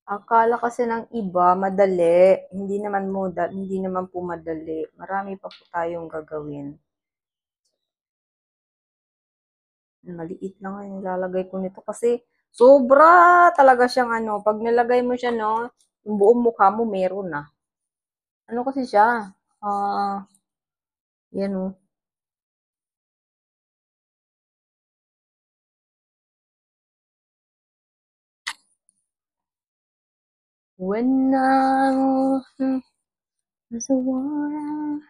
Akala kasi ng iba madali, hindi naman po madali. Marami pa po tayong gagawin. Maliit lang ang nilalagay ko nito kasi sobra talaga siyang ano, pag nilagay mo siya, no, yung buong mukha mo meron na. Ano kasi siya? Yan o. When there's a war,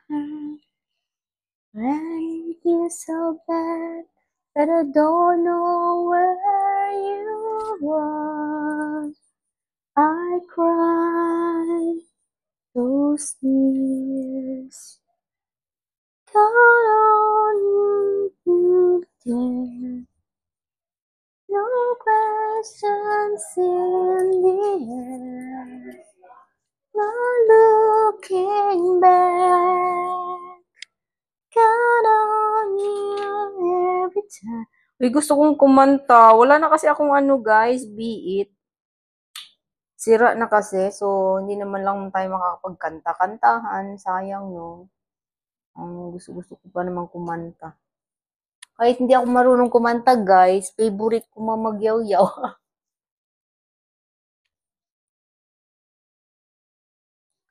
I feel so bad that I don't know where you are. I cry those tears. Count on you, dear. No questions in the air. Not looking back. Count on you every time. Uy, gusto kong kumanta. Wala na kasi akong ano, guys, be it. Sira na kasi, so hindi naman lang tayo makakapagkanta-kantahan. Sayang, no? Gusto-gusto ko pa naman kumanta. Kahit hindi ako marunong kumanta, guys, favorite ko mamagyaw-yaw.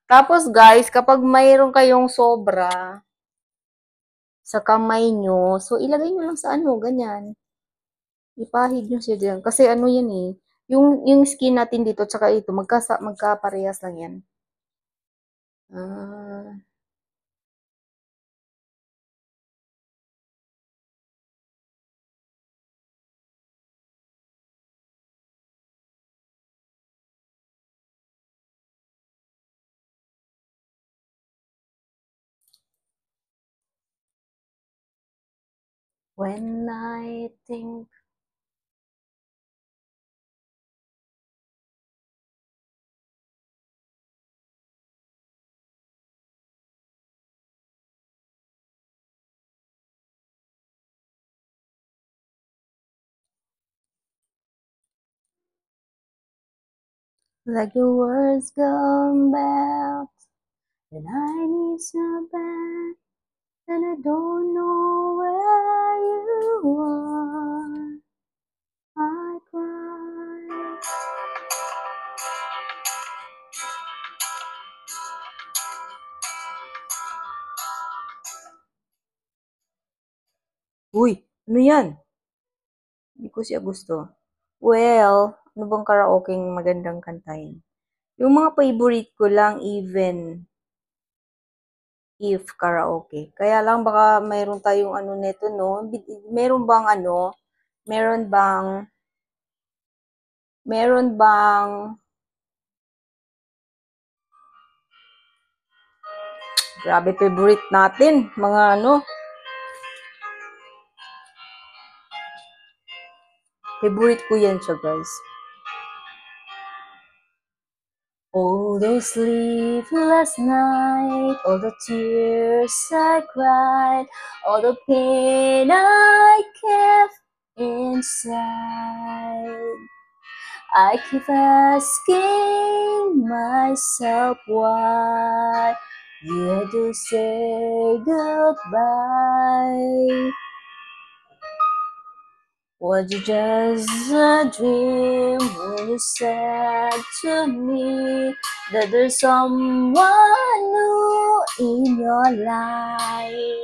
Tapos, guys, kapag mayroon kayong sobra sa kamay nyo, so ilagay nyo lang sa ano, ganyan. Ipahid nyo siya dyan. Kasi ano yan eh, yung skin natin dito, tsaka ito, magkaparehas lang yan. Ah, when I think like the words come back, and I need some back, and I don't know where you are. I cry. Uy, ano yan? Hindi ko siya gusto. Well, ano bang karaoke magandang kantahin? Yung mga favorite ko lang, even if karaoke. Kaya lang baka mayroon tayong ano neto, no? Meron bang ano? Meron bang meron bang grabe favorite natin, mga ano? Favorite ko yan siya, guys. All those sleepless nights, all the tears I cried, all the pain I kept inside. I keep asking myself why you had to say goodbye. Was it just a dream when you said to me that there's someone new in your life?